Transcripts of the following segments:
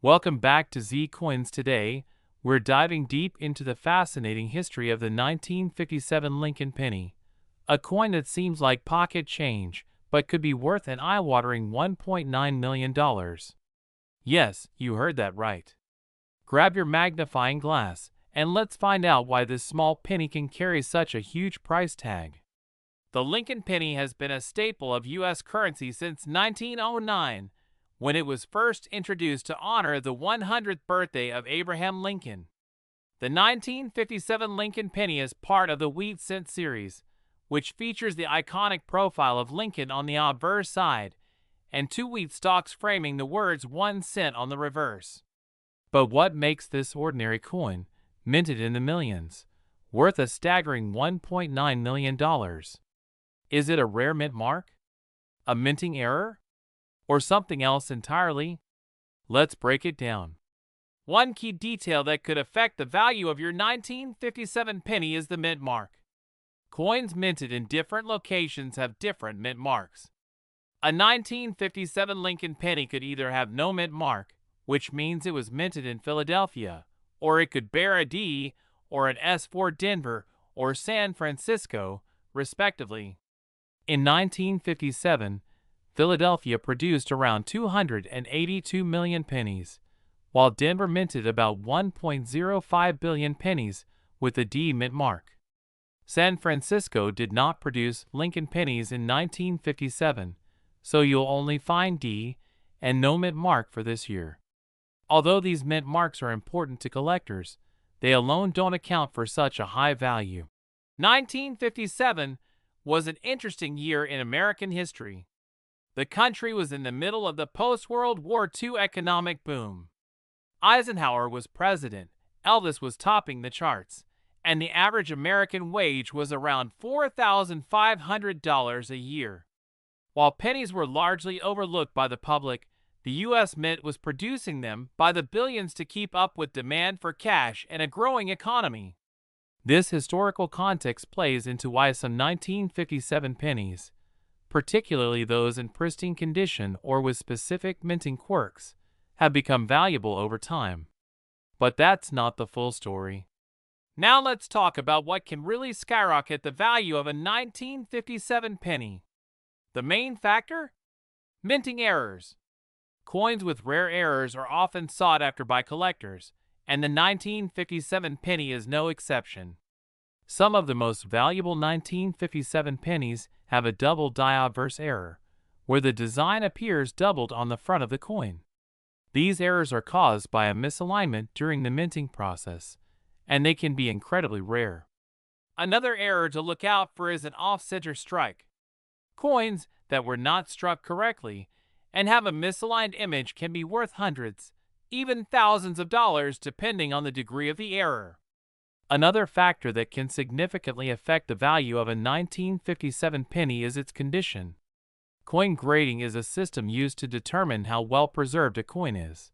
Welcome back to Z Coins. Today, we're diving deep into the fascinating history of the 1957 Lincoln penny, a coin that seems like pocket change, but could be worth an eye-watering $1.9 million. Yes, you heard that right. Grab your magnifying glass, and let's find out why this small penny can carry such a huge price tag. The Lincoln penny has been a staple of U.S. currency since 1909, when it was first introduced to honor the 100th birthday of Abraham Lincoln. The 1957 Lincoln penny is part of the Wheat Cent series, which features the iconic profile of Lincoln on the obverse side and two wheat stalks framing the words 1 cent on the reverse. But what makes this ordinary coin, minted in the millions, worth a staggering $1.9 million? Is it a rare mint mark? A minting error? Or something else entirely? Let's break it down. One key detail that could affect the value of your 1957 penny is the mint mark. Coins minted in different locations have different mint marks. A 1957 Lincoln penny could either have no mint mark, which means it was minted in Philadelphia, or it could bear a D or an S for Denver or San Francisco, respectively. In 1957, Philadelphia produced around 282 million pennies, while Denver minted about 1.05 billion pennies with a D mint mark. San Francisco did not produce Lincoln pennies in 1957, so you'll only find D and no mint mark for this year. Although these mint marks are important to collectors, they alone don't account for such a high value. 1957 was an interesting year in American history. The country was in the middle of the post-World War II economic boom. Eisenhower was president, Elvis was topping the charts, and the average American wage was around $4,500 a year. While pennies were largely overlooked by the public, the U.S. Mint was producing them by the billions to keep up with demand for cash and a growing economy. This historical context plays into why some 1957 pennies, particularly those in pristine condition or with specific minting quirks, have become valuable over time. But that's not the full story. Now let's talk about what can really skyrocket the value of a 1957 penny. The main factor? Minting errors. Coins with rare errors are often sought after by collectors, and the 1957 penny is no exception. Some of the most valuable 1957 pennies have a double die obverse error, where the design appears doubled on the front of the coin. These errors are caused by a misalignment during the minting process, and they can be incredibly rare. Another error to look out for is an off-center strike. Coins that were not struck correctly and have a misaligned image can be worth hundreds, even thousands of dollars depending on the degree of the error. Another factor that can significantly affect the value of a 1957 penny is its condition. Coin grading is a system used to determine how well preserved a coin is.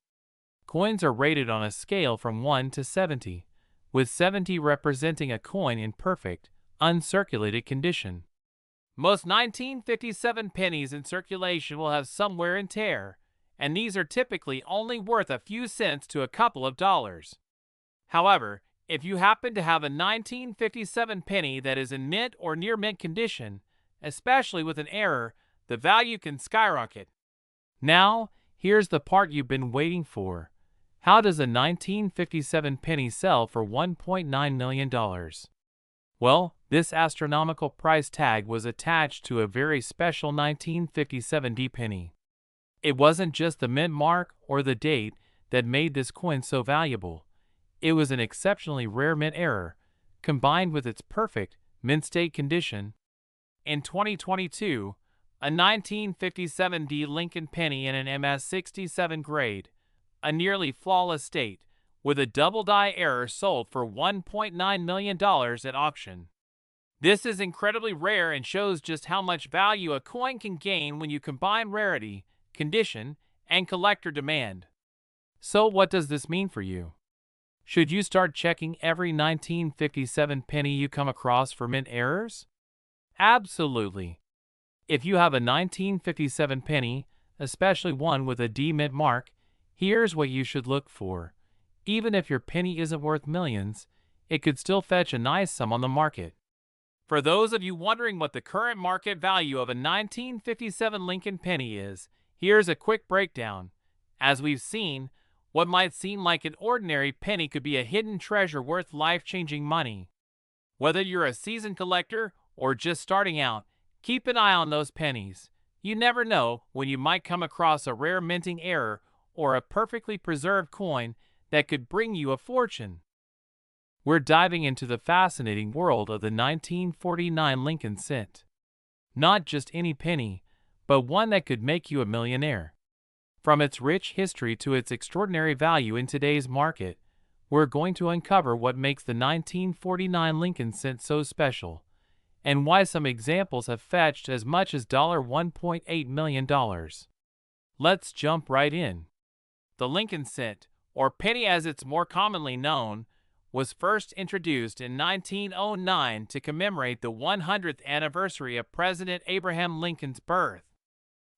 Coins are rated on a scale from 1 to 70, with 70 representing a coin in perfect, uncirculated condition. Most 1957 pennies in circulation will have some wear and tear, and these are typically only worth a few cents to a couple of dollars. However, if you happen to have a 1957 penny that is in mint or near mint condition, especially with an error, the value can skyrocket. Now, here's the part you've been waiting for. How does a 1957 penny sell for $1.9 million? Well, this astronomical price tag was attached to a very special 1957 D penny. It wasn't just the mint mark or the date that made this coin so valuable. It was an exceptionally rare mint error, combined with its perfect mint state condition. In 2022, a 1957 D Lincoln penny in an MS-67 grade, a nearly flawless state, with a double die error sold for $1.9 million at auction. This is incredibly rare and shows just how much value a coin can gain when you combine rarity, condition, and collector demand. So what does this mean for you? Should you start checking every 1957 penny you come across for mint errors? Absolutely. If you have a 1957 penny, especially one with a D mint mark, Here's what you should look for. Even if your penny isn't worth millions, it could still fetch a nice sum on the market. For those of you wondering what the current market value of a 1957 Lincoln penny is, here's a quick breakdown. As we've seen, what might seem like an ordinary penny could be a hidden treasure worth life-changing money. Whether you're a seasoned collector or just starting out, keep an eye on those pennies. You never know when you might come across a rare minting error or a perfectly preserved coin that could bring you a fortune. We're diving into the fascinating world of the 1949 Lincoln cent. Not just any penny, but one that could make you a millionaire. From its rich history to its extraordinary value in today's market, we're going to uncover what makes the 1949 Lincoln cent so special, and why some examples have fetched as much as $1.8 million. Let's jump right in. The Lincoln cent, or penny as it's more commonly known, was first introduced in 1909 to commemorate the 100th anniversary of President Abraham Lincoln's birth.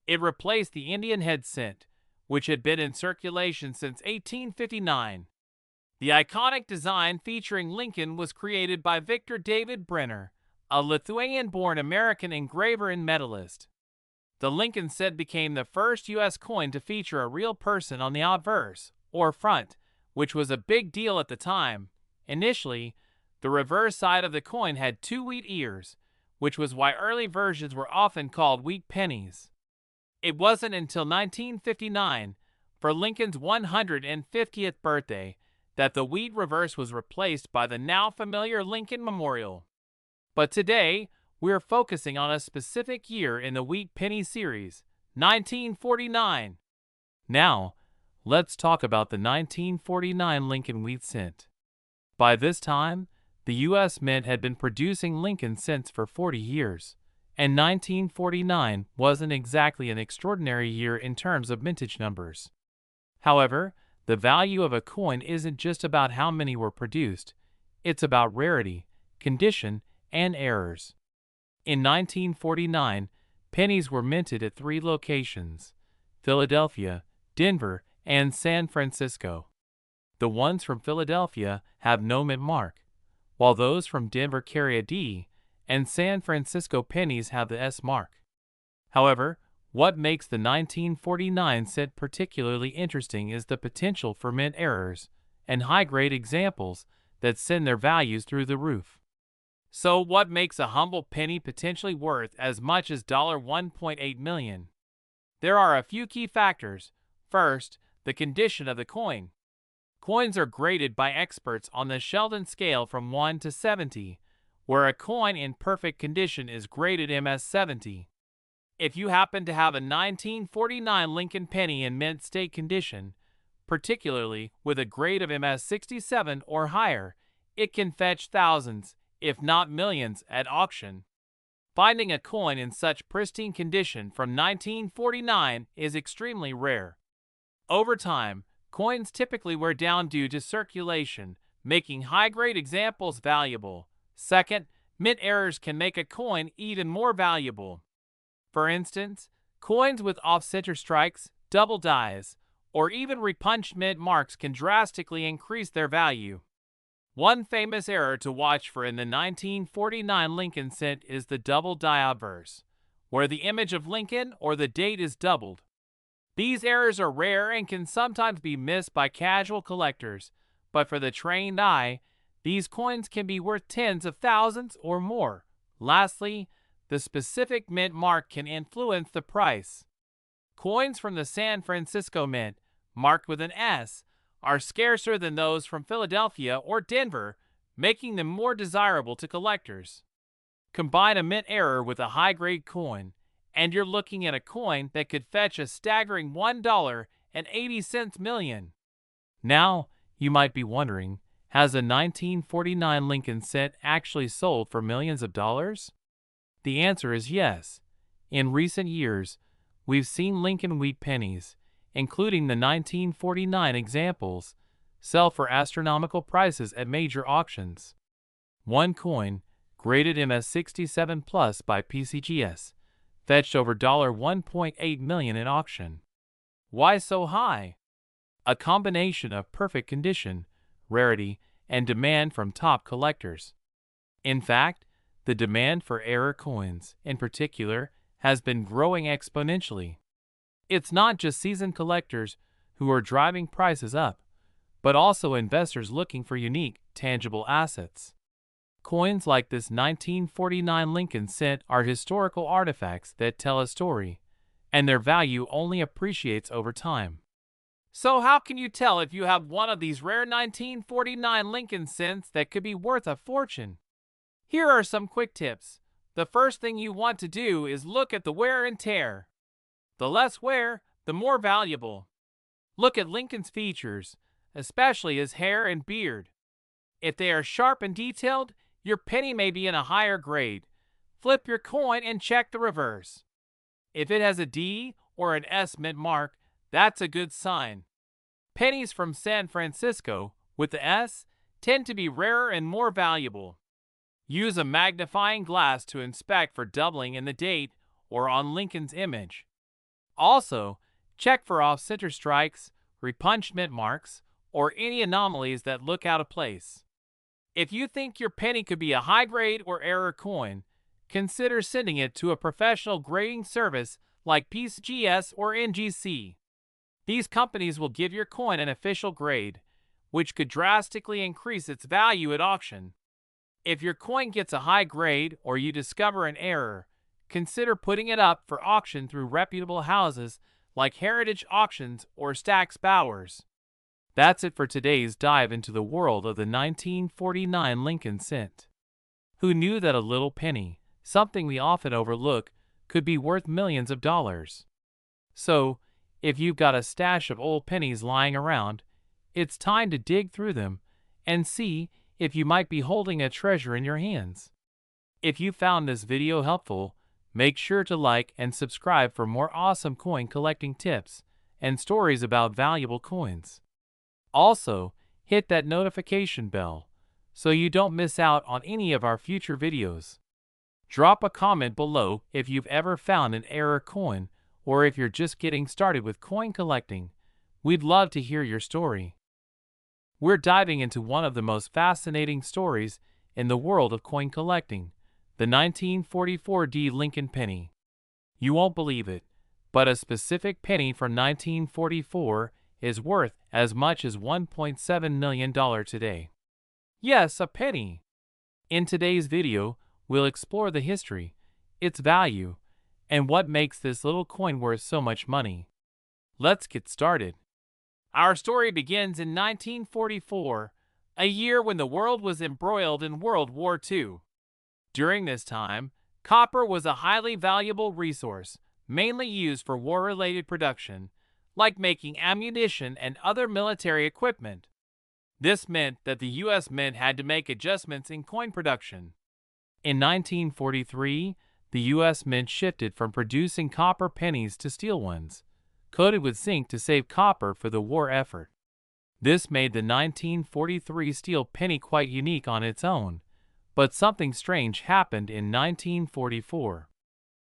It replaced the Indian head cent, which had been in circulation since 1859. The iconic design featuring Lincoln was created by Victor David Brenner, a Lithuanian-born American engraver and medalist. The Lincoln cent became the first U.S. coin to feature a real person on the obverse, or front, which was a big deal at the time. Initially, the reverse side of the coin had 2 wheat ears, which was why early versions were often called wheat pennies. It wasn't until 1959, for Lincoln's 150th birthday, that the wheat reverse was replaced by the now familiar Lincoln Memorial. But today, we're focusing on a specific year in the wheat penny series, 1949. Now, let's talk about the 1949 Lincoln wheat cent. By this time, the U.S. Mint had been producing Lincoln cents for 40 years, and 1949 wasn't exactly an extraordinary year in terms of mintage numbers. However, the value of a coin isn't just about how many were produced, it's about rarity, condition, and errors. In 1949, pennies were minted at 3 locations: Philadelphia, Denver, and San Francisco. The ones from Philadelphia have no mint mark, while those from Denver carry a D, and San Francisco pennies have the S mark. However, what makes the 1949 cent particularly interesting is the potential for mint errors and high-grade examples that send their values through the roof. So what makes a humble penny potentially worth as much as $1.8 million? There are a few key factors. First, the condition of the coin. Coins are graded by experts on the Sheldon scale from 1 to 70, where a coin in perfect condition is graded MS-70. If you happen to have a 1949 Lincoln penny in mint state condition, particularly with a grade of MS-67 or higher, it can fetch thousands, if not millions, at auction. Finding a coin in such pristine condition from 1949 is extremely rare. Over time, coins typically wear down due to circulation, making high-grade examples valuable. Second, mint errors can make a coin even more valuable. For instance, coins with off-center strikes, double dies, or even repunched mint marks can drastically increase their value. One famous error to watch for in the 1949 Lincoln cent is the double die obverse, where the image of Lincoln or the date is doubled. These errors are rare and can sometimes be missed by casual collectors, but for the trained eye, these coins can be worth tens of thousands or more. Lastly, the specific mint mark can influence the price. Coins from the San Francisco Mint, marked with an S, are scarcer than those from Philadelphia or Denver, making them more desirable to collectors. Combine a mint error with a high-grade coin, and you're looking at a coin that could fetch a staggering $1.80 million. Now, you might be wondering, has a 1949 Lincoln cent actually sold for millions of dollars? The answer is yes. In recent years, we've seen Lincoln wheat pennies, including the 1949 examples, sell for astronomical prices at major auctions. One coin, graded MS-67 Plus by PCGS, fetched over $1.8 million in auction. Why so high? a combination of perfect condition, rarity, and demand from top collectors. In fact, the demand for error coins, in particular, has been growing exponentially. It's not just seasoned collectors who are driving prices up, but also investors looking for unique, tangible assets. Coins like this 1949 Lincoln cent are historical artifacts that tell a story, and their value only appreciates over time. So how can you tell if you have one of these rare 1949 Lincoln cents that could be worth a fortune? Here are some quick tips. The first thing you want to do is look at the wear and tear. The less wear, the more valuable. Look at Lincoln's features, especially his hair and beard. If they are sharp and detailed, your penny may be in a higher grade. Flip your coin and check the reverse. If it has a D or an S mint mark, that's a good sign. Pennies from San Francisco, with the S, tend to be rarer and more valuable. Use a magnifying glass to inspect for doubling in the date or on Lincoln's image. Also, check for off-center strikes, repunched mint marks, or any anomalies that look out of place. If you think your penny could be a high-grade or error coin, consider sending it to a professional grading service like PCGS or NGC. These companies will give your coin an official grade, which could drastically increase its value at auction. If your coin gets a high grade or you discover an error, consider putting it up for auction through reputable houses like Heritage Auctions or Stack's Bowers. That's it for today's dive into the world of the 1949 Lincoln cent. Who knew that a little penny, something we often overlook, could be worth millions of dollars? So, if you've got a stash of old pennies lying around, it's time to dig through them and see if you might be holding a treasure in your hands. If you found this video helpful, make sure to like and subscribe for more awesome coin collecting tips and stories about valuable coins. Also, hit that notification bell so you don't miss out on any of our future videos. Drop a comment below if you've ever found an error coin or if you're just getting started with coin collecting. We'd love to hear your story. We're diving into one of the most fascinating stories in the world of coin collecting, the 1944 D Lincoln penny. You won't believe it, but a specific penny from 1944 is worth as much as $1.7 million today. Yes, a penny. In today's video, we'll explore the history, its value, and what makes this little coin worth so much money. Let's get started. Our story begins in 1944, a year when the world was embroiled in World War II. During this time, copper was a highly valuable resource, mainly used for war-related production, like making ammunition and other military equipment. This meant that the U.S. Mint had to make adjustments in coin production. In 1943, the U.S. Mint shifted from producing copper pennies to steel ones, coated with zinc to save copper for the war effort. This made the 1943 steel penny quite unique on its own, but something strange happened in 1944.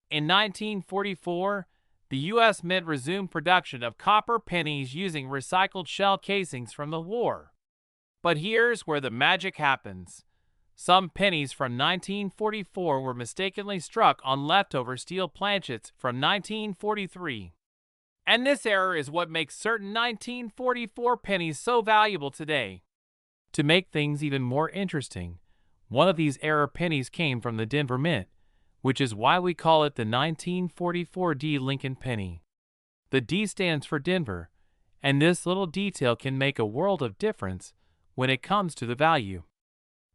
In 1944, the U.S. Mint resumed production of copper pennies using recycled shell casings from the war. But here's where the magic happens. Some pennies from 1944 were mistakenly struck on leftover steel planchets from 1943. And this error is what makes certain 1944 pennies so valuable today. To make things even more interesting, one of these error pennies came from the Denver Mint, which is why we call it the 1944 D Lincoln penny. The D stands for Denver, and this little detail can make a world of difference when it comes to the value.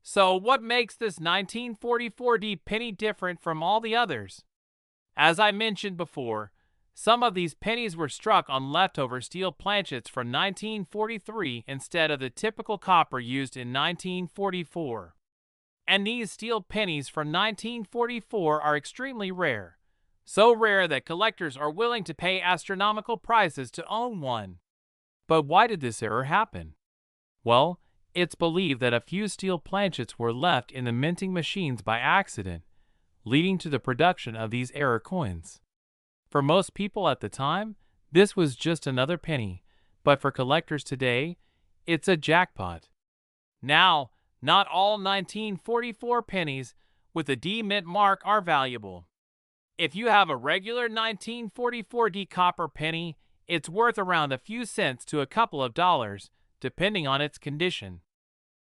So what makes this 1944 D penny different from all the others? As I mentioned before, some of these pennies were struck on leftover steel planchets from 1943 instead of the typical copper used in 1944. And these steel pennies from 1944 are extremely rare, so rare that collectors are willing to pay astronomical prices to own one. But why did this error happen? Well, it's believed that a few steel planchets were left in the minting machines by accident, leading to the production of these error coins. For most people at the time, this was just another penny, but for collectors today, it's a jackpot. Now, not all 1944 pennies with a D mint mark are valuable. If you have a regular 1944 D copper penny, it's worth around a few cents to a couple of dollars, depending on its condition.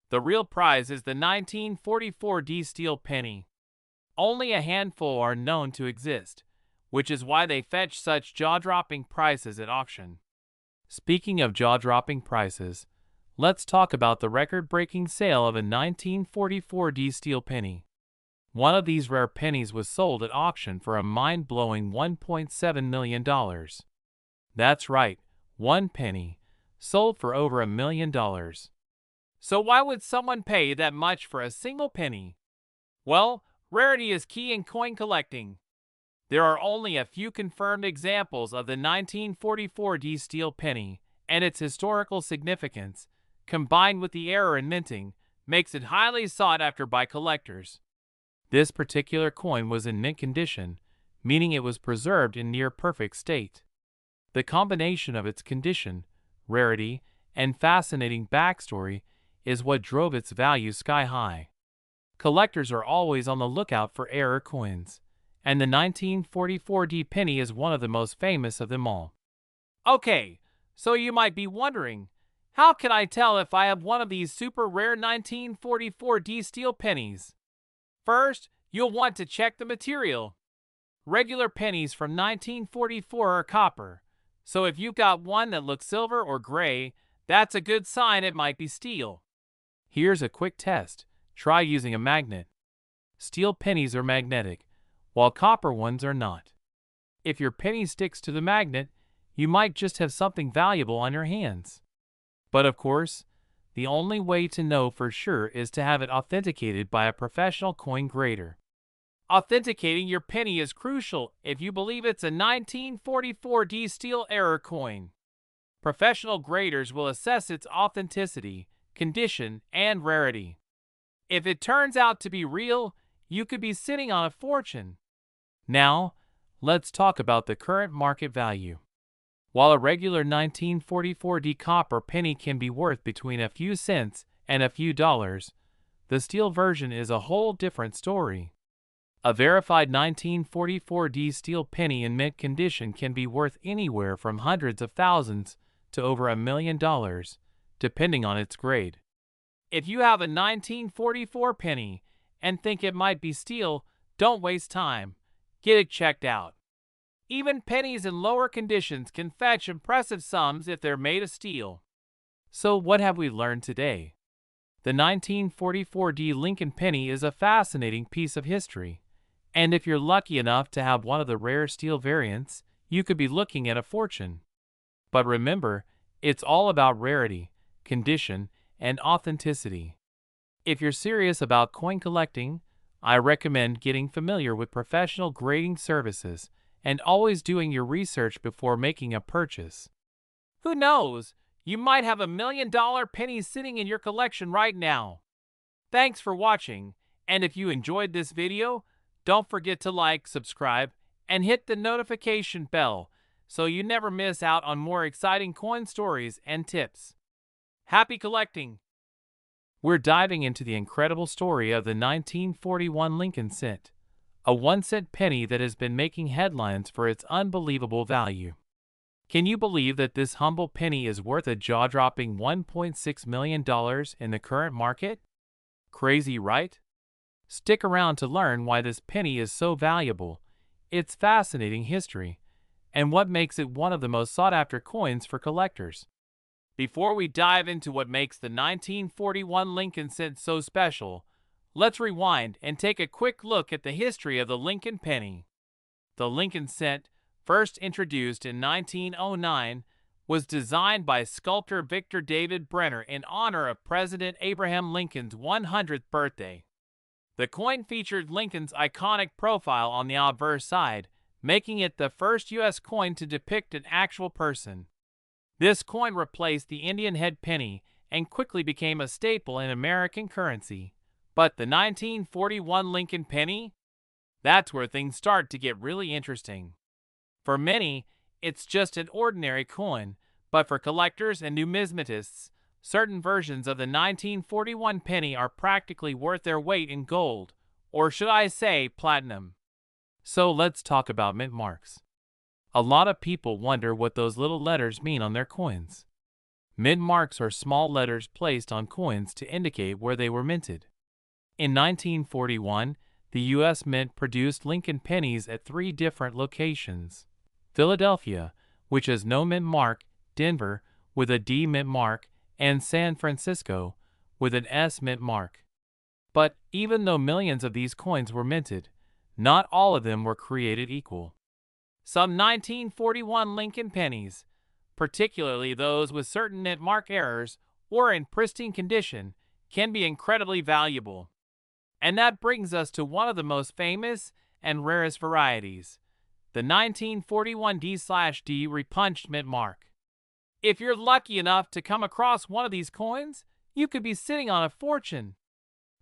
The real prize is the 1944 D steel penny. Only a handful are known to exist, which is why they fetch such jaw-dropping prices at auction. Speaking of jaw-dropping prices, let's talk about the record-breaking sale of a 1944 D steel penny. One of these rare pennies was sold at auction for a mind-blowing $1.7 million. That's right, one penny, sold for over $1 million. So why would someone pay that much for a single penny? Well, rarity is key in coin collecting. There are only a few confirmed examples of the 1944 D steel penny, and its historical significance, combined with the error in minting, makes it highly sought after by collectors. This particular coin was in mint condition, meaning it was preserved in near-perfect state. The combination of its condition, rarity, and fascinating backstory is what drove its value sky high. Collectors are always on the lookout for rare coins, and the 1944 D penny is one of the most famous of them all. Okay, so you might be wondering, how can I tell if I have one of these super rare 1944 D steel pennies? First, you'll want to check the material. Regular pennies from 1944 are copper, so if you've got one that looks silver or gray, that's a good sign it might be steel. Here's a quick test. Try using a magnet. Steel pennies are magnetic, while copper ones are not. If your penny sticks to the magnet, you might just have something valuable on your hands. But of course, the only way to know for sure is to have it authenticated by a professional coin grader. Authenticating your penny is crucial if you believe it's a 1944 D steel error coin. Professional graders will assess its authenticity, condition, and rarity. If it turns out to be real, you could be sitting on a fortune. Now, let's talk about the current market value. While a regular 1944 D copper penny can be worth between a few cents and a few dollars, the steel version is a whole different story. A verified 1944 D steel penny in mint condition can be worth anywhere from hundreds of thousands to over $1 million, depending on its grade. If you have a 1944 penny and think it might be steel, don't waste time. Get it checked out. Even pennies in lower conditions can fetch impressive sums if they're made of steel. So what have we learned today? The 1944 D Lincoln penny is a fascinating piece of history, and if you're lucky enough to have one of the rare steel variants, you could be looking at a fortune. But remember, it's all about rarity, condition, and authenticity. If you're serious about coin collecting, I recommend getting familiar with professional grading services and always doing your research before making a purchase. Who knows? You might have $1 million penny sitting in your collection right now. Thanks for watching, and if you enjoyed this video, don't forget to like, subscribe, and hit the notification bell so you never miss out on more exciting coin stories and tips. Happy collecting! We're diving into the incredible story of the 1941 Lincoln cent, a 1-cent penny that has been making headlines for its unbelievable value. Can you believe that this humble penny is worth a jaw-dropping $1.6 million in the current market? Crazy, right? Stick around to learn why this penny is so valuable, its fascinating history, and what makes it one of the most sought-after coins for collectors. Before we dive into what makes the 1941 Lincoln cent so special, let's rewind and take a quick look at the history of the Lincoln penny. The Lincoln cent, first introduced in 1909, was designed by sculptor Victor David Brenner in honor of President Abraham Lincoln's 100th birthday. The coin featured Lincoln's iconic profile on the obverse side, making it the first U.S. coin to depict an actual person. This coin replaced the Indian head penny and quickly became a staple in American currency. But the 1941 Lincoln penny? That's where things start to get really interesting. For many, it's just an ordinary coin, But for collectors and numismatists, certain versions of the 1941 penny are practically worth their weight in gold, or should I say platinum. So let's talk about mint marks. A lot of people wonder what those little letters mean on their coins. Mint marks are small letters placed on coins to indicate where they were minted. In 1941, the U.S. Mint produced Lincoln pennies at 3 different locations: Philadelphia, which has no mint mark, Denver, with a D mint mark, and San Francisco, with an S mint mark. But even though millions of these coins were minted, not all of them were created equal. Some 1941 Lincoln pennies, particularly those with certain mint mark errors or in pristine condition, can be incredibly valuable. And that brings us to one of the most famous and rarest varieties, the 1941 D/D repunched mint mark. If you're lucky enough to come across one of these coins, you could be sitting on a fortune.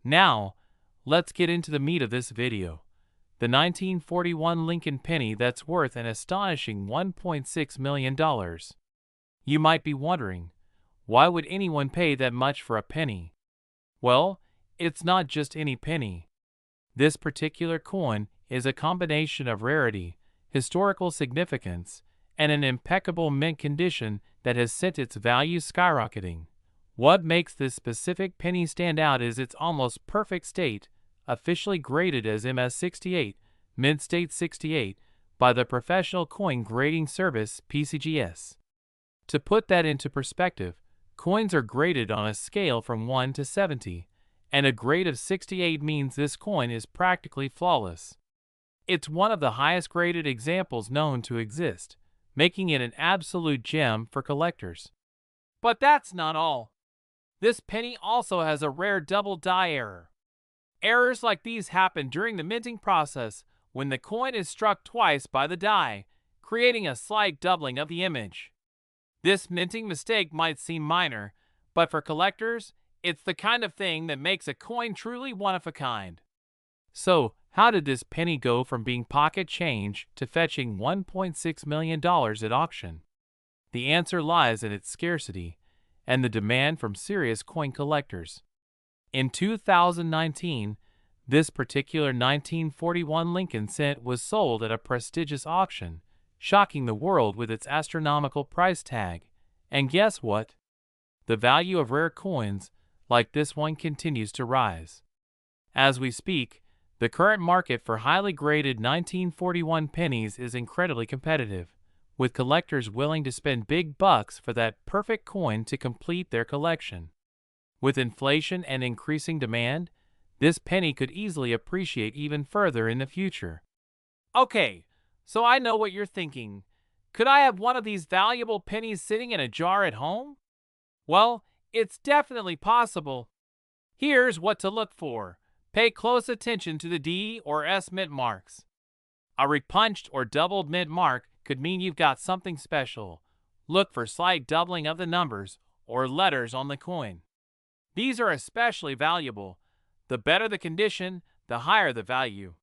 Now, let's get into the meat of this video. The 1941 Lincoln penny that's worth an astonishing $1.6 million. You might be wondering, why would anyone pay that much for a penny? Well, it's not just any penny. This particular coin is a combination of rarity, historical significance, and an impeccable mint condition that has sent its value skyrocketing. What makes this specific penny stand out is its almost perfect state, officially graded as MS68, Mint State 68, by the Professional Coin Grading Service (PCGS). To put that into perspective, coins are graded on a scale from 1 to 70, and a grade of 68 means this coin is practically flawless. It's one of the highest graded examples known to exist, making it an absolute gem for collectors. But that's not all. This penny also has a rare double die error. Errors like these happen during the minting process when the coin is struck twice by the die, creating a slight doubling of the image. This minting mistake might seem minor, but for collectors, it's the kind of thing that makes a coin truly one of a kind. So, how did this penny go from being pocket change to fetching $1.6 million at auction? The answer lies in its scarcity and the demand from serious coin collectors. In 2019, this particular 1941 Lincoln cent was sold at a prestigious auction, shocking the world with its astronomical price tag. And guess what? The value of rare coins like this one continues to rise. As we speak, the current market for highly graded 1941 pennies is incredibly competitive, with collectors willing to spend big bucks for that perfect coin to complete their collection. With inflation and increasing demand, this penny could easily appreciate even further in the future. Okay, so I know what you're thinking. Could I have one of these valuable pennies sitting in a jar at home? Well, it's definitely possible. Here's what to look for. Pay close attention to the D or S mint marks. A repunched or doubled mint mark could mean you've got something special. Look for slight doubling of the numbers or letters on the coin. These are especially valuable. The better the condition, the higher the value.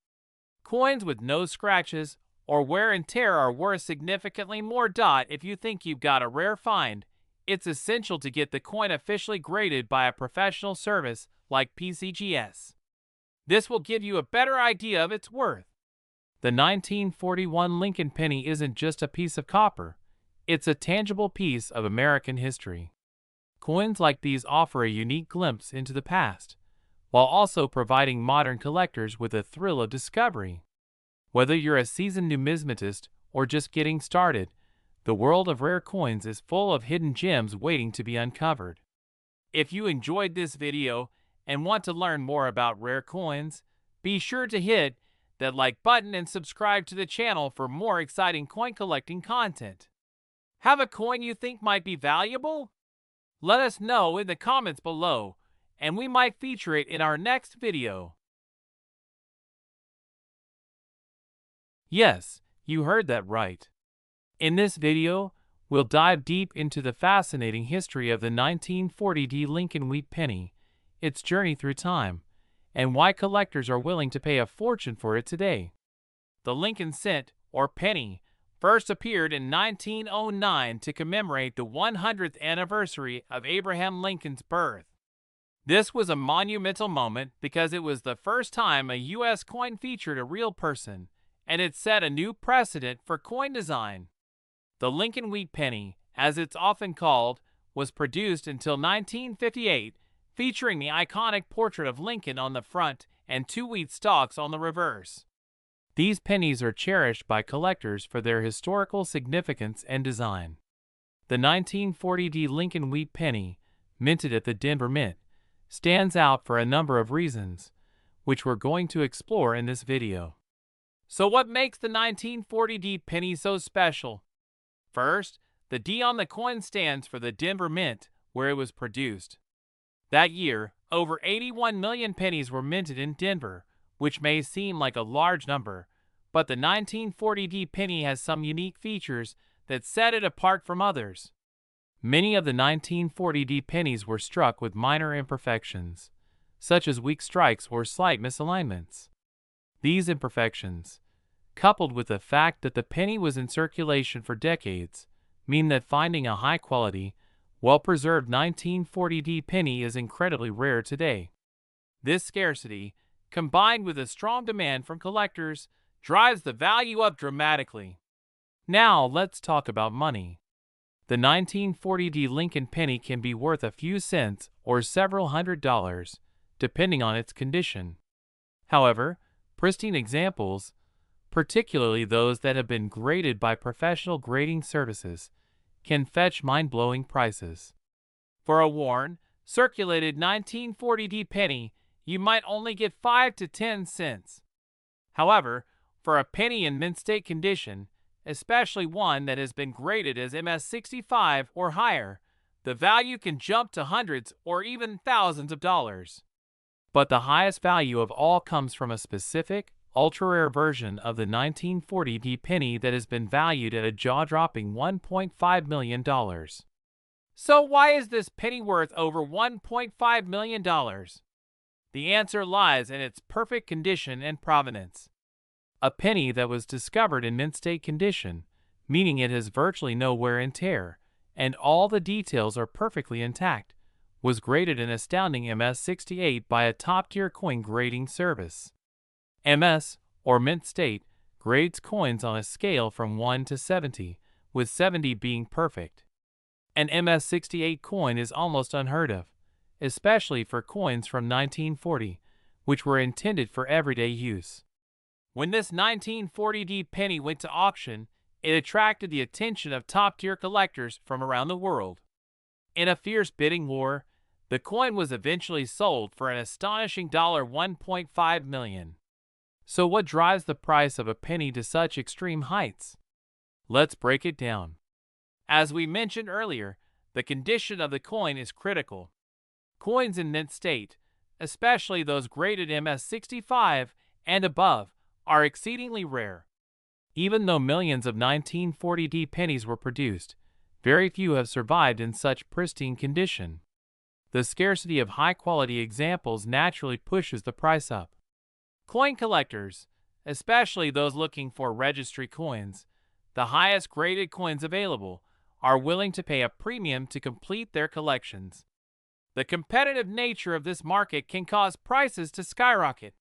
Coins with no scratches or wear and tear are worth significantly more. If you think you've got a rare find, it's essential to get the coin officially graded by a professional service like PCGS. This will give you a better idea of its worth. The 1941 Lincoln penny isn't just a piece of copper, it's a tangible piece of American history. Coins like these offer a unique glimpse into the past, while also providing modern collectors with a thrill of discovery. Whether you're a seasoned numismatist or just getting started, the world of rare coins is full of hidden gems waiting to be uncovered. If you enjoyed this video and want to learn more about rare coins, be sure to hit that like button and subscribe to the channel for more exciting coin collecting content. Have a coin you think might be valuable? Let us know in the comments below, and we might feature it in our next video. Yes, you heard that right. In this video, we'll dive deep into the fascinating history of the 1940 D Lincoln wheat penny, its journey through time, and why collectors are willing to pay a fortune for it today. The Lincoln cent, or penny, first appeared in 1909 to commemorate the 100th anniversary of Abraham Lincoln's birth. This was a monumental moment because it was the first time a U.S. coin featured a real person, and it set a new precedent for coin design. The Lincoln wheat penny, as it's often called, was produced until 1958, featuring the iconic portrait of Lincoln on the front and two wheat stalks on the reverse. These pennies are cherished by collectors for their historical significance and design. The 1940 Lincoln wheat penny, minted at the Denver Mint, stands out for a number of reasons, which we're going to explore in this video. So what makes the 1940 penny so special? First, the D on the coin stands for the Denver Mint, where it was produced. That year, over 81 million pennies were minted in Denver, which may seem like a large number, but the 1940 penny has some unique features that set it apart from others. Many of the 1940 pennies were struck with minor imperfections, such as weak strikes or slight misalignments. These imperfections, coupled with the fact that the penny was in circulation for decades, mean that finding a high-quality, well-preserved 1940 penny is incredibly rare today. This scarcity, combined with a strong demand from collectors, drives the value up dramatically. Now let's talk about money. The 1940 Lincoln penny can be worth a few cents or several $100s, depending on its condition. However, pristine examples, particularly those that have been graded by professional grading services, can fetch mind-blowing prices. For a worn, circulated 1940 penny, you might only get 5 to 10 cents. However, for a penny in mint state condition, especially one that has been graded as MS-65 or higher, the value can jump to hundreds or even thousands of dollars. But the highest value of all comes from a specific, ultra-rare version of the 1940 penny that has been valued at a jaw-dropping $1.5 million. So why is this penny worth over $1.5 million? The answer lies in its perfect condition and provenance. A penny that was discovered in mint state condition, meaning it has virtually no wear and tear, and all the details are perfectly intact, was graded an astounding MS-68 by a top-tier coin grading service. MS, or mint state, grades coins on a scale from 1 to 70, with 70 being perfect. An MS-68 coin is almost unheard of, especially for coins from 1940, which were intended for everyday use. When this 1940 penny went to auction, it attracted the attention of top-tier collectors from around the world. In a fierce bidding war, the coin was eventually sold for an astonishing $1.5 million. So what drives the price of a penny to such extreme heights? Let's break it down. As we mentioned earlier, the condition of the coin is critical. Coins in mint state, especially those graded MS-65 and above, are exceedingly rare. Even though millions of 1940 pennies were produced, very few have survived in such pristine condition. The scarcity of high-quality examples naturally pushes the price up. Coin collectors, especially those looking for registry coins, the highest graded coins available, are willing to pay a premium to complete their collections. The competitive nature of this market can cause prices to skyrocket.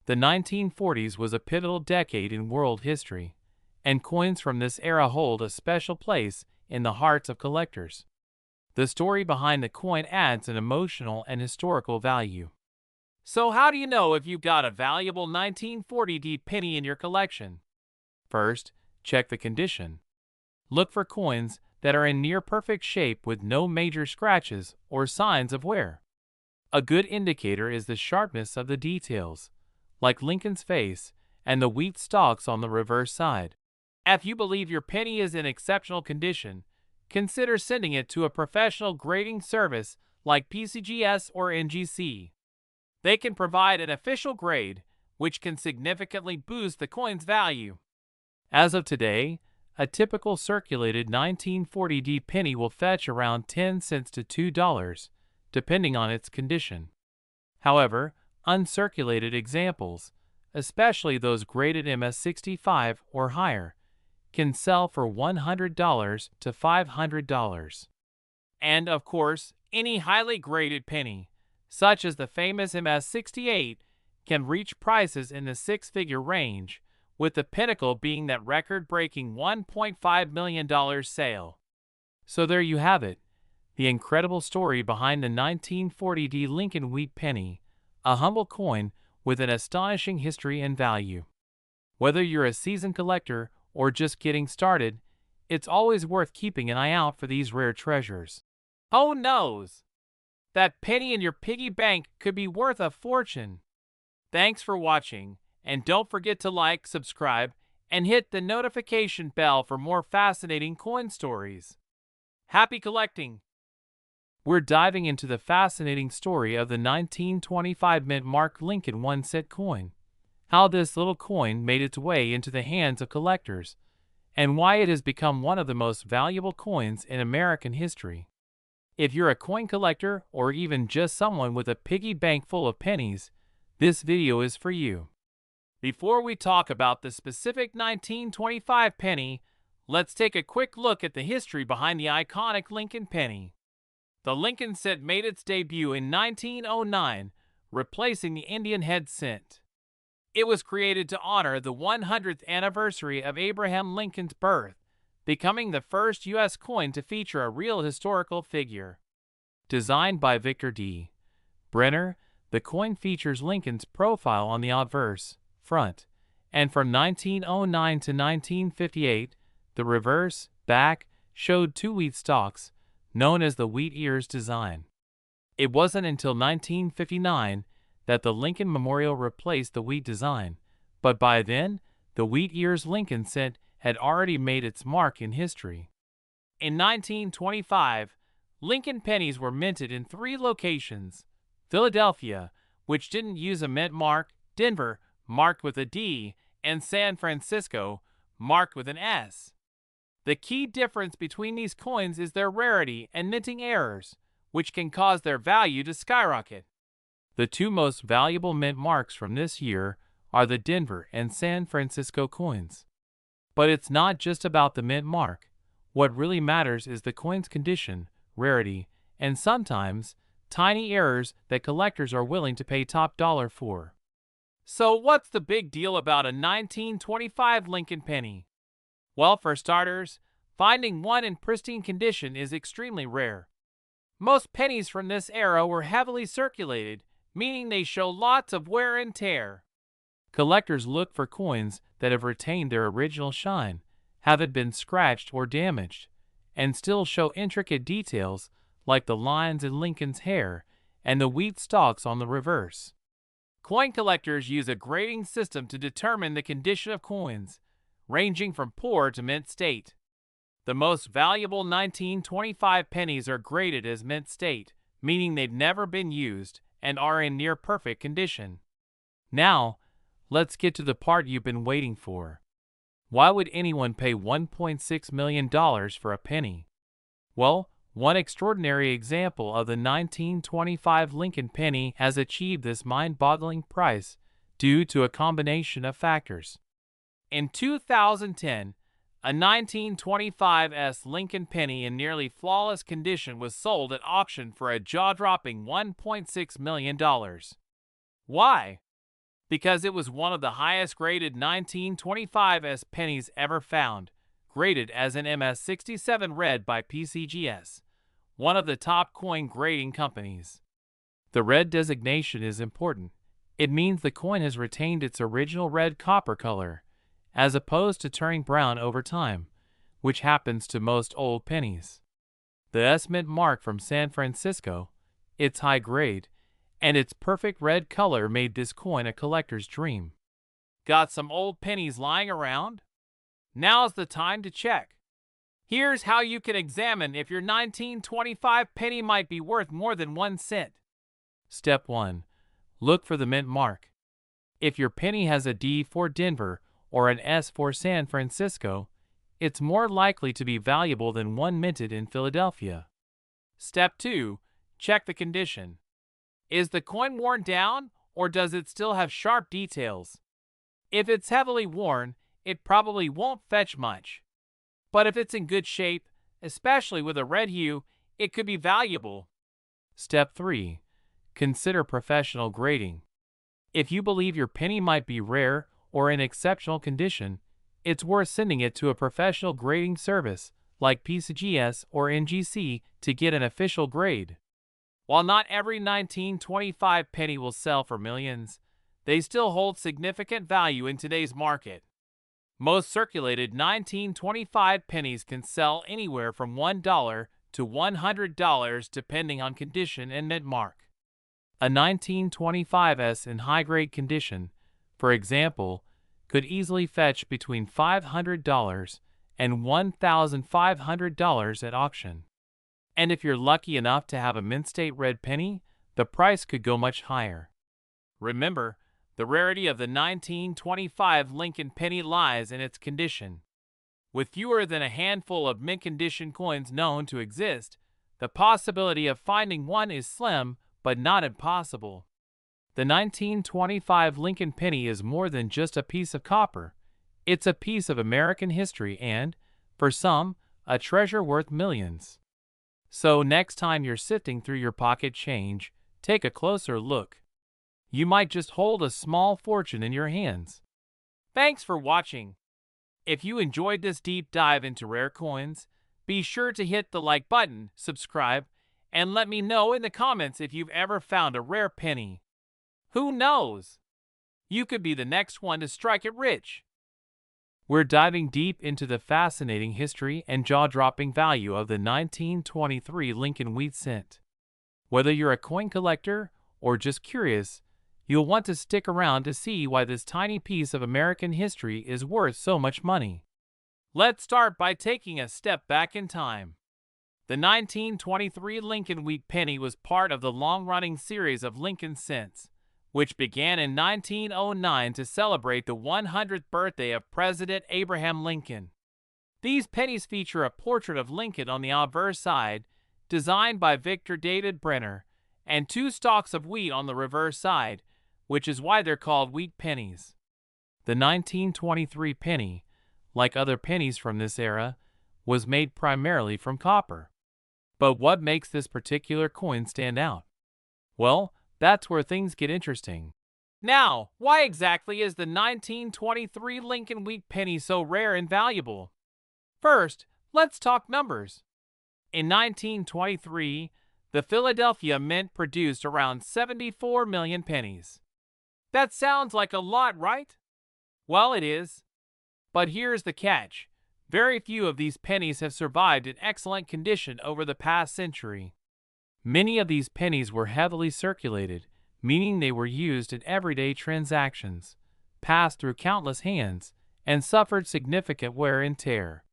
The 1940s was a pivotal decade in world history, and coins from this era hold a special place in the hearts of collectors. The story behind the coin adds an emotional and historical value. So how do you know if you've got a valuable 1940 penny in your collection? First, check the condition. Look for coins that are in near-perfect shape with no major scratches or signs of wear. A good indicator is the sharpness of the details, like Lincoln's face and the wheat stalks on the reverse side. If you believe your penny is in exceptional condition, consider sending it to a professional grading service like PCGS or NGC. They can provide an official grade, which can significantly boost the coin's value. As of today, a typical circulated 1940 penny will fetch around 10 cents to $2, depending on its condition. However, uncirculated examples, especially those graded MS-65 or higher, can sell for $100 to $500. And of course, any highly graded penny, such as the famous MS-68, can reach prices in the six-figure range, with the pinnacle being that record-breaking $1.5 million sale. So there you have it, the incredible story behind the 1940 Lincoln Wheat penny, a humble coin with an astonishing history and value. Whether you're a seasoned collector or just getting started, it's always worth keeping an eye out for these rare treasures. Who knows? That penny in your piggy bank could be worth a fortune. Thanks for watching, and don't forget to like, subscribe, and hit the notification bell for more fascinating coin stories. Happy collecting! We're diving into the fascinating story of the 1925 mint mark Lincoln 1-cent coin, how this little coin made its way into the hands of collectors, and why it has become one of the most valuable coins in American history. If you're a coin collector or even just someone with a piggy bank full of pennies, this video is for you. Before we talk about the specific 1925 penny, let's take a quick look at the history behind the iconic Lincoln penny. The Lincoln cent made its debut in 1909, replacing the Indian head cent. It was created to honor the 100th anniversary of Abraham Lincoln's birth, becoming the first U.S. coin to feature a real historical figure. Designed by Victor D. Brenner, the coin features Lincoln's profile on the obverse, front, and from 1909 to 1958, the reverse, back, showed two wheat stalks, known as the wheat ears design. It wasn't until 1959 that the Lincoln Memorial replaced the wheat design, but by then, the wheat ears Lincoln cent had already made its mark in history. In 1925, Lincoln pennies were minted in 3 locations: Philadelphia, which didn't use a mint mark, Denver, marked with a D, and San Francisco, marked with an S. The key difference between these coins is their rarity and minting errors, which can cause their value to skyrocket. The 2 most valuable mint marks from this year are the Denver and San Francisco coins. But it's not just about the mint mark. What really matters is the coin's condition, rarity, and sometimes tiny errors that collectors are willing to pay top dollar for. So what's the big deal about a 1925 Lincoln penny? Well, for starters, finding one in pristine condition is extremely rare. Most pennies from this era were heavily circulated, meaning they show lots of wear and tear. Collectors look for coins that have retained their original shine, haven't been scratched or damaged, and still show intricate details like the lines in Lincoln's hair and the wheat stalks on the reverse. Coin collectors use a grading system to determine the condition of coins, ranging from poor to mint state. The most valuable 1925 pennies are graded as mint state, meaning they've never been used and are in near perfect condition. Now, let's get to the part you've been waiting for. Why would anyone pay $1.6 million for a penny? Well, one extraordinary example of the 1925 Lincoln penny has achieved this mind-boggling price due to a combination of factors. In 2010, a 1925 Lincoln penny in nearly flawless condition was sold at auction for a jaw-dropping $1.6 million. Why? Because it was one of the highest-graded 1925 pennies ever found, graded as an MS-67 red by PCGS, one of the top coin grading companies. The red designation is important. It means the coin has retained its original red copper color, as opposed to turning brown over time, which happens to most old pennies. The S mint mark from San Francisco, its high grade, and its perfect red color made this coin a collector's dream. Got some old pennies lying around? Now's the time to check. Here's how you can examine if your 1925 penny might be worth more than 1 cent. Step 1. Look for the mint mark. If your penny has a D for Denver or an S for San Francisco, it's more likely to be valuable than one minted in Philadelphia. Step 2. Check the condition. Is the coin worn down, or does it still have sharp details? If it's heavily worn, it probably won't fetch much. But if it's in good shape, especially with a red hue, it could be valuable. Step 3. Consider professional grading. If you believe your penny might be rare or in exceptional condition, it's worth sending it to a professional grading service like PCGS or NGC to get an official grade. While not every 1925 penny will sell for millions, they still hold significant value in today's market. Most circulated 1925 pennies can sell anywhere from $1 to $100 depending on condition and mint mark. A 1925s in high-grade condition, for example, could easily fetch between $500 and $1,500 at auction. And if you're lucky enough to have a mint state red penny, the price could go much higher. Remember, the rarity of the 1925 Lincoln penny lies in its condition. With fewer than a handful of mint condition coins known to exist, the possibility of finding one is slim but not impossible. The 1925 Lincoln penny is more than just a piece of copper. It's a piece of American history and, for some, a treasure worth millions. So next time you're sifting through your pocket change, take a closer look. You might just hold a small fortune in your hands. Thanks for watching. If you enjoyed this deep dive into rare coins, be sure to hit the like button, subscribe, and let me know in the comments if you've ever found a rare penny. Who knows? You could be the next one to strike it rich. We're diving deep into the fascinating history and jaw-dropping value of the 1923 Lincoln wheat cent. Whether you're a coin collector or just curious, you'll want to stick around to see why this tiny piece of American history is worth so much money. Let's start by taking a step back in time. The 1923 Lincoln wheat penny was part of the long-running series of Lincoln cents, which began in 1909 to celebrate the 100th birthday of President Abraham Lincoln. These pennies feature a portrait of Lincoln on the obverse side, designed by Victor David Brenner, and two stalks of wheat on the reverse side, which is why they're called wheat pennies. The 1923 penny, like other pennies from this era, was made primarily from copper. But what makes this particular coin stand out? Well, that's where things get interesting. Now, why exactly is the 1923 Lincoln wheat penny so rare and valuable? First, let's talk numbers. In 1923, the Philadelphia Mint produced around 74 million pennies. That sounds like a lot, right? Well, it is. But here's the catch. Very few of these pennies have survived in excellent condition over the past century. Many of these pennies were heavily circulated, meaning they were used in everyday transactions, passed through countless hands, and suffered significant wear and tear.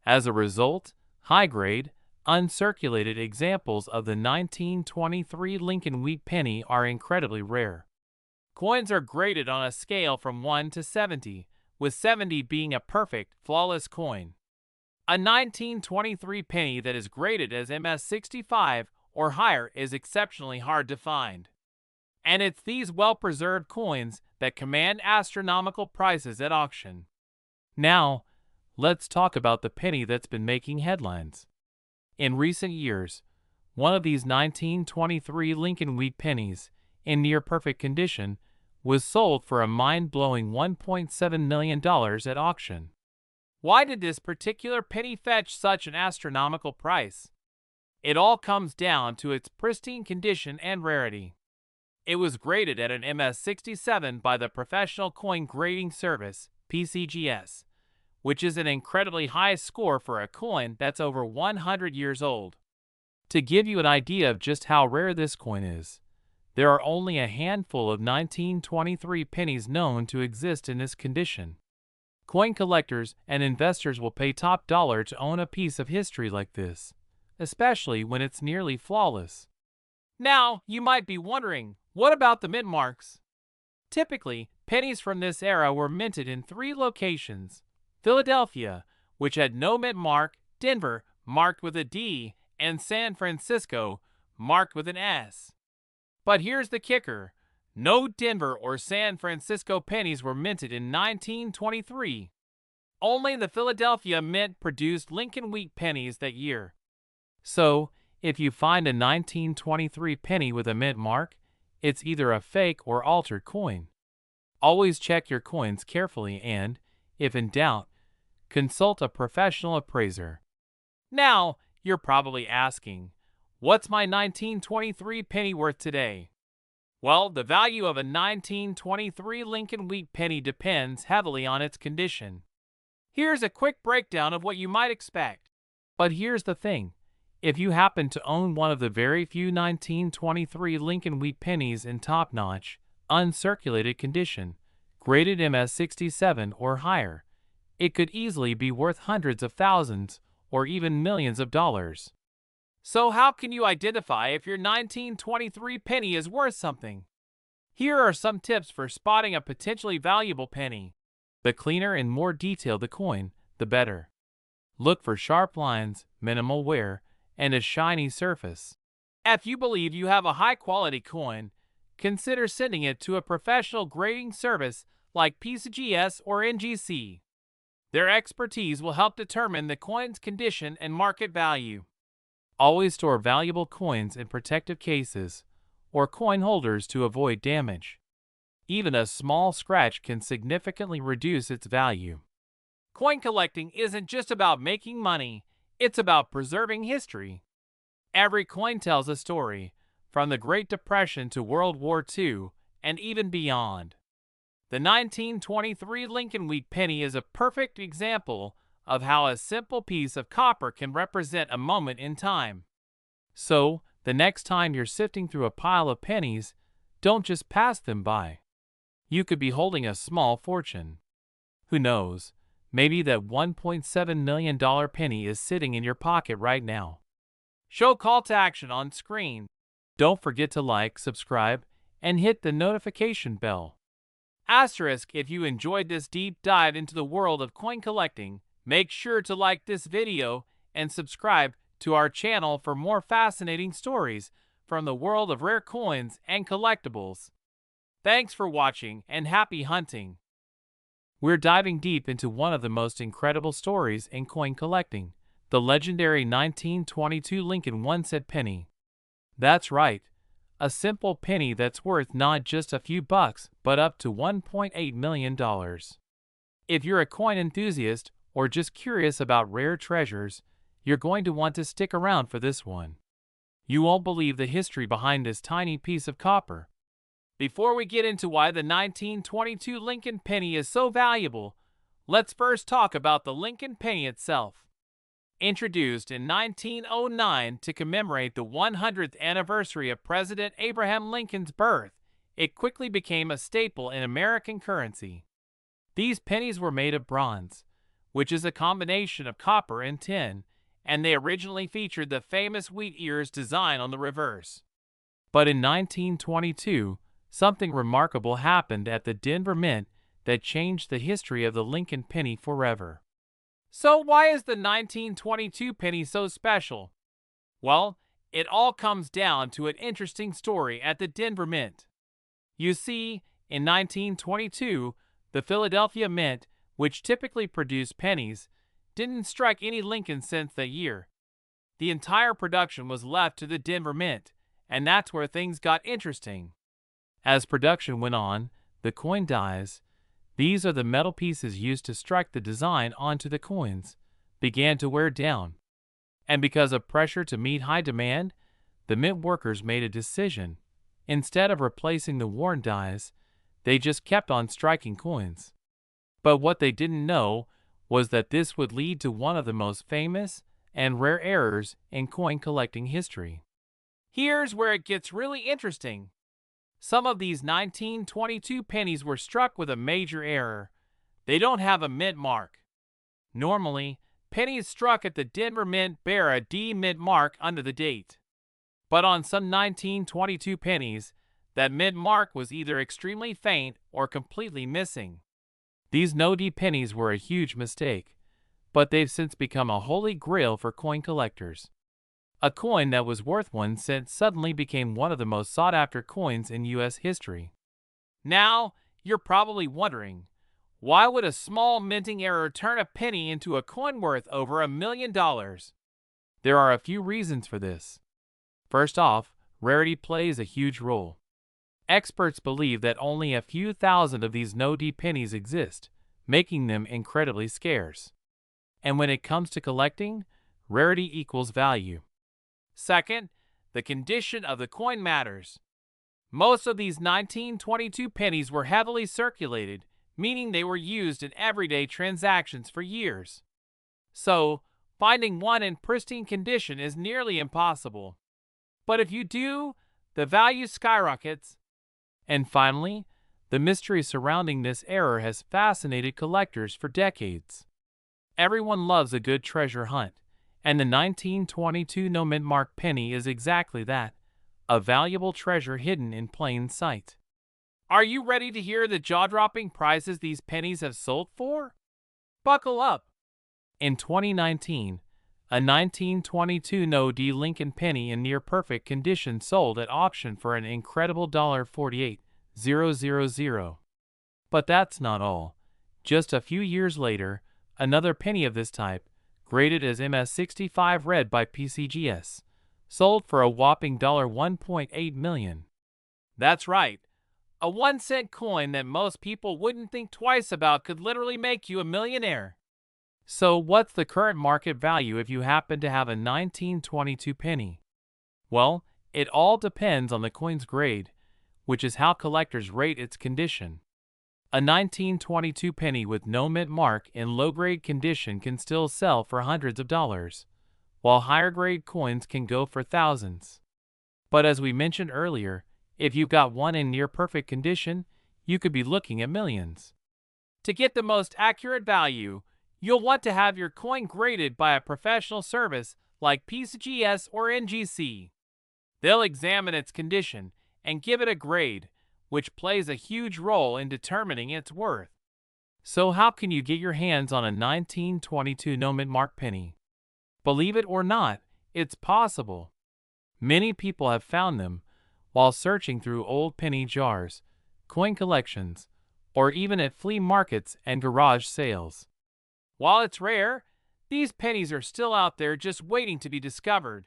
As a result, high-grade, uncirculated examples of the 1923 Lincoln wheat penny are incredibly rare. Coins are graded on a scale from 1 to 70, with 70 being a perfect, flawless coin. A 1923 penny that is graded as MS65 or higher is exceptionally hard to find. And it's these well-preserved coins that command astronomical prices at auction. Now, let's talk about the penny that's been making headlines. In recent years, one of these 1923 Lincoln wheat pennies, in near-perfect condition, was sold for a mind-blowing $1.7 million at auction. Why did this particular penny fetch such an astronomical price? It all comes down to its pristine condition and rarity. It was graded at an MS67 by the Professional Coin Grading Service, PCGS, which is an incredibly high score for a coin that's over 100 years old. To give you an idea of just how rare this coin is, there are only a handful of 1923 pennies known to exist in this condition. Coin collectors and investors will pay top dollar to own a piece of history like this, especially when it's nearly flawless. Now, you might be wondering, what about the mint marks? Typically, pennies from this era were minted in 3 locations: Philadelphia, which had no mint mark, Denver, marked with a D, and San Francisco, marked with an S. But here's the kicker. No Denver or San Francisco pennies were minted in 1923. Only the Philadelphia Mint produced Lincoln Wheat pennies that year. So, if you find a 1923 penny with a mint mark, it's either a fake or altered coin. Always check your coins carefully and, if in doubt, consult a professional appraiser. Now, you're probably asking, what's my 1923 penny worth today? Well, the value of a 1923 Lincoln Wheat penny depends heavily on its condition. Here's a quick breakdown of what you might expect. But here's the thing. If you happen to own one of the very few 1923 Lincoln Wheat pennies in top-notch, uncirculated condition, graded MS67 or higher, it could easily be worth hundreds of thousands or even millions of dollars. So how can you identify if your 1923 penny is worth something? Here are some tips for spotting a potentially valuable penny. The cleaner and more detailed the coin, the better. Look for sharp lines, minimal wear, and a shiny surface. If you believe you have a high-quality coin, consider sending it to a professional grading service like PCGS or NGC. Their expertise will help determine the coin's condition and market value. Always store valuable coins in protective cases or coin holders to avoid damage. Even a small scratch can significantly reduce its value. Coin collecting isn't just about making money, it's about preserving history. Every coin tells a story, from the Great Depression to World War II, and even beyond. The 1923 Lincoln Wheat penny is a perfect example of how a simple piece of copper can represent a moment in time. So, the next time you're sifting through a pile of pennies, don't just pass them by. You could be holding a small fortune. Who knows, maybe that $1.7 million penny is sitting in your pocket right now. Show call to action on screen. Don't forget to like, subscribe, and hit the notification bell. Asterisk, if you enjoyed this deep dive into the world of coin collecting, make sure to like this video and subscribe to our channel for more fascinating stories from the world of rare coins and collectibles. Thanks for watching and happy hunting! We're diving deep into one of the most incredible stories in coin collecting, the legendary 1922 Lincoln one-cent penny. That's right, a simple penny that's worth not just a few bucks but up to $1.8 million. If you're a coin enthusiast or just curious about rare treasures, you're going to want to stick around for this one. You won't believe the history behind this tiny piece of copper. Before we get into why the 1922 Lincoln penny is so valuable, let's first talk about the Lincoln penny itself. Introduced in 1909 to commemorate the 100th anniversary of President Abraham Lincoln's birth, it quickly became a staple in American currency. These pennies were made of bronze, which is a combination of copper and tin, and they originally featured the famous wheat ears design on the reverse. But in 1922, something remarkable happened at the Denver Mint that changed the history of the Lincoln penny forever. So why is the 1922 penny so special? Well, it all comes down to an interesting story at the Denver Mint. You see, in 1922, the Philadelphia Mint, which typically produced pennies, didn't strike any Lincoln cents that year. The entire production was left to the Denver Mint, and that's where things got interesting. As production went on, the coin dies, these are the metal pieces used to strike the design onto the coins, began to wear down. And because of pressure to meet high demand, the mint workers made a decision. Instead of replacing the worn dies, they just kept on striking coins. But what they didn't know was that this would lead to one of the most famous and rare errors in coin collecting history. Here's where it gets really interesting. Some of these 1922 pennies were struck with a major error. They don't have a mint mark. Normally, pennies struck at the Denver Mint bear a D mint mark under the date. But on some 1922 pennies, that mint mark was either extremely faint or completely missing. These no-D pennies were a huge mistake, but they've since become a holy grail for coin collectors. A coin that was worth 1 cent suddenly became one of the most sought-after coins in U.S. history. Now, you're probably wondering, Why would a small minting error turn a penny into a coin worth over $1 million? There are a few reasons for this. First off, rarity plays a huge role. Experts believe that only a few thousand of these no-D pennies exist, making them incredibly scarce. And when it comes to collecting, rarity equals value. Second, the condition of the coin matters. Most of these 1922 pennies were heavily circulated, meaning they were used in everyday transactions for years. So, finding one in pristine condition is nearly impossible. But if you do, the value skyrockets. And finally, the mystery surrounding this error has fascinated collectors for decades. Everyone loves a good treasure hunt, and the 1922 no mint mark penny is exactly that, a valuable treasure hidden in plain sight. Are you ready to hear the jaw-dropping prices these pennies have sold for? Buckle up! In 2019, a 1922 no-D Lincoln penny in near-perfect condition sold at auction for an incredible $48,000. But that's not all. Just a few years later, another penny of this type, graded as MS65 red by PCGS, sold for a whopping $1.8 million. That's right. A 1-cent coin that most people wouldn't think twice about could literally make you a millionaire. So what's the current market value if you happen to have a 1922 penny? Well, it all depends on the coin's grade, which is how collectors rate its condition. A 1922 penny with no mint mark in low-grade condition can still sell for hundreds of dollars, while higher-grade coins can go for thousands. But as we mentioned earlier, if you've got one in near-perfect condition, you could be looking at millions. To get the most accurate value, you'll want to have your coin graded by a professional service like PCGS or NGC. They'll examine its condition and give it a grade, which plays a huge role in determining its worth. So how can you get your hands on a 1922 no mint mark penny? Believe it or not, it's possible. Many people have found them while searching through old penny jars, coin collections, or even at flea markets and garage sales. While it's rare, these pennies are still out there just waiting to be discovered.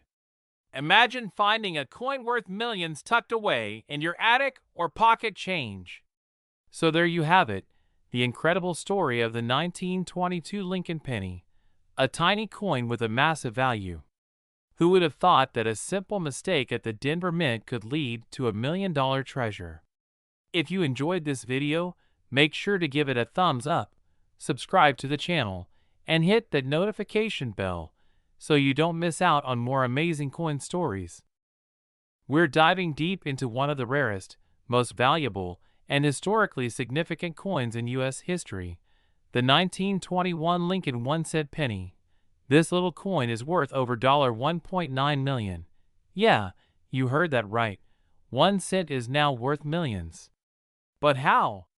Imagine finding a coin worth millions tucked away in your attic or pocket change. So there you have it, the incredible story of the 1922 Lincoln penny, a tiny coin with a massive value. Who would have thought that a simple mistake at the Denver Mint could lead to $1 million treasure? If you enjoyed this video, make sure to give it a thumbs up, subscribe to the channel, and hit the notification bell so you don't miss out on more amazing coin stories. We're diving deep into one of the rarest, most valuable, and historically significant coins in U.S. history, the 1921 Lincoln 1-cent penny. This little coin is worth over $1.9 million. Yeah, you heard that right. 1 cent is now worth millions. But how?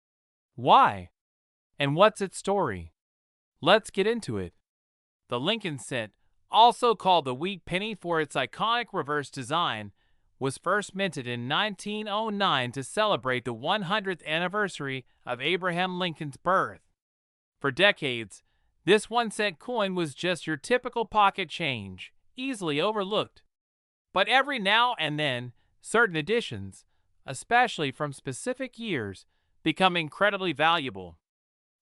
Why? And what's its story? Let's get into it. The Lincoln cent, also called the wheat penny for its iconic reverse design, was first minted in 1909 to celebrate the 100th anniversary of Abraham Lincoln's birth. For decades, this 1-cent coin was just your typical pocket change, easily overlooked. But every now and then, certain editions, especially from specific years, become incredibly valuable.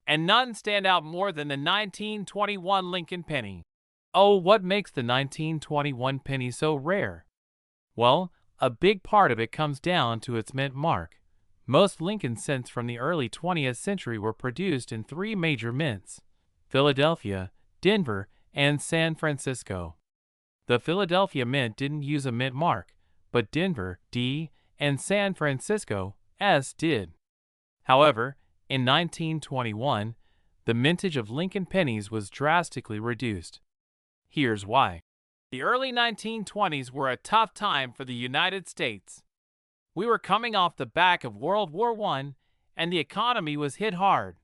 And none stand out more than the 1921 Lincoln penny. Oh, what makes the 1921 penny so rare? Well, a big part of it comes down to its mint mark. Most Lincoln cents from the early 20th century were produced in 3 major mints: Philadelphia, Denver, and San Francisco. The Philadelphia Mint didn't use a mint mark, but Denver, D, and San Francisco, S did. However, in 1921, the mintage of Lincoln pennies was drastically reduced. Here's why. The early 1920s were a tough time for the United States. We were coming off the back of World War I, and the economy was hit hard.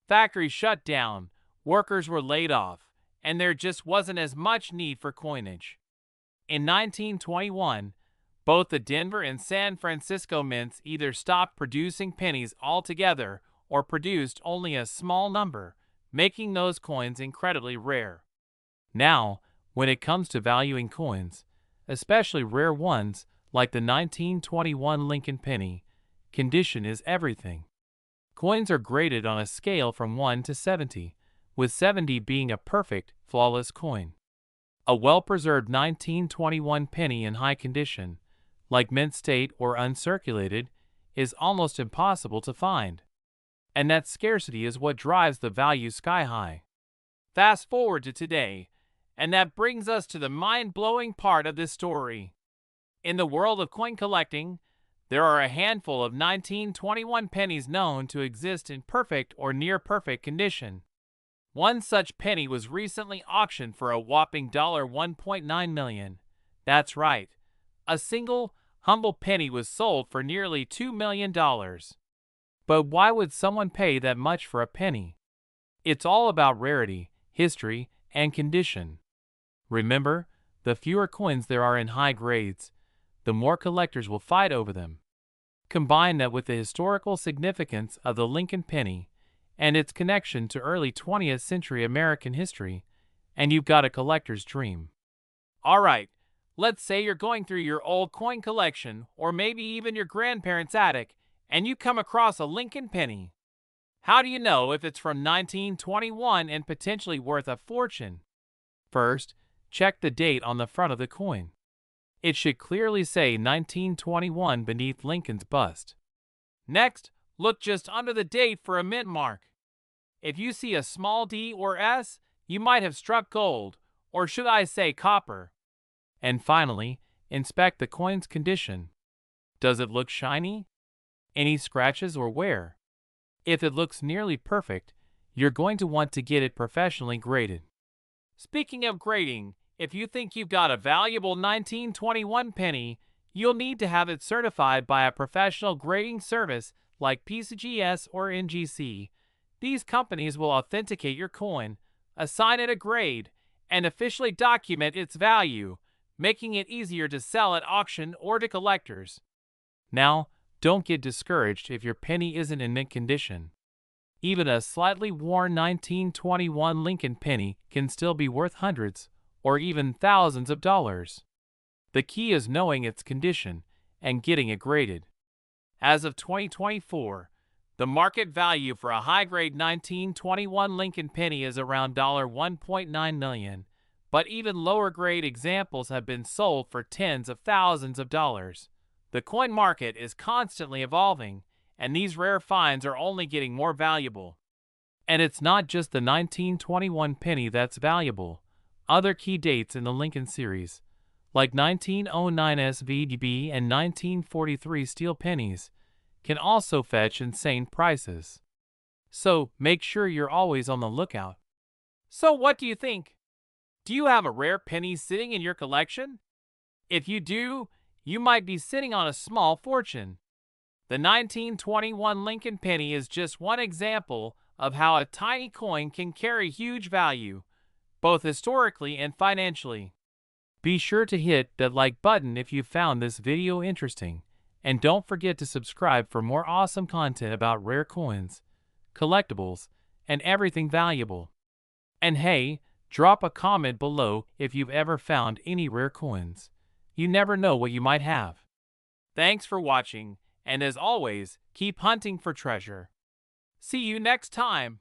Factories shut down, workers were laid off, and there just wasn't as much need for coinage. In 1921, both the Denver and San Francisco mints either stopped producing pennies altogether or produced only a small number, making those coins incredibly rare. Now, when it comes to valuing coins, especially rare ones like the 1921 Lincoln penny, condition is everything. Coins are graded on a scale from 1 to 70, with 70 being a perfect, flawless coin. A well-preserved 1921 penny in high condition, like mint state or uncirculated, is almost impossible to find. And that scarcity is what drives the value sky high. Fast forward to today, and that brings us to the mind-blowing part of this story. In the world of coin collecting, there are a handful of 1921 pennies known to exist in perfect or near-perfect condition. One such penny was recently auctioned for a whopping $1.9 million. That's right, a single, humble penny was sold for nearly $2 million. But why would someone pay that much for a penny? It's all about rarity, history, and condition. Remember, the fewer coins there are in high grades, the more collectors will fight over them. Combine that with the historical significance of the Lincoln penny and its connection to early 20th century American history, and you've got a collector's dream. Alright, let's say you're going through your old coin collection or maybe even your grandparents' attic and you come across a Lincoln penny. How do you know if it's from 1921 and potentially worth a fortune? First, check the date on the front of the coin. It should clearly say 1921 beneath Lincoln's bust. Next, look just under the date for a mint mark. If you see a small d or s, you might have struck gold, or should I say copper. And finally, inspect the coin's condition. Does it look shiny? Any scratches or wear? If it looks nearly perfect, you're going to want to get it professionally graded. Speaking of grading, if you think you've got a valuable 1921 penny, you'll need to have it certified by a professional grading service like PCGS or NGC. These companies will authenticate your coin, assign it a grade, and officially document its value, making it easier to sell at auction or to collectors. Now, don't get discouraged if your penny isn't in mint condition. Even a slightly worn 1921 Lincoln penny can still be worth hundreds or even thousands of dollars. The key is knowing its condition and getting it graded. As of 2024, the market value for a high-grade 1921 Lincoln penny is around $1.9 million, but even lower-grade examples have been sold for tens of thousands of dollars. The coin market is constantly evolving, and these rare finds are only getting more valuable. And it's not just the 1921 penny that's valuable. Other key dates in the Lincoln series, like 1909 SVB and 1943 steel pennies, can also fetch insane prices. So make sure you're always on the lookout. So what do you think? Do you have a rare penny sitting in your collection? If you do, you might be sitting on a small fortune. The 1921 Lincoln penny is just one example of how a tiny coin can carry huge value, both historically and financially. Be sure to hit that like button if you found this video interesting, and don't forget to subscribe for more awesome content about rare coins, collectibles, and everything valuable. And hey, drop a comment below if you've ever found any rare coins. You never know what you might have. Thanks for watching, and as always, keep hunting for treasure. See you next time.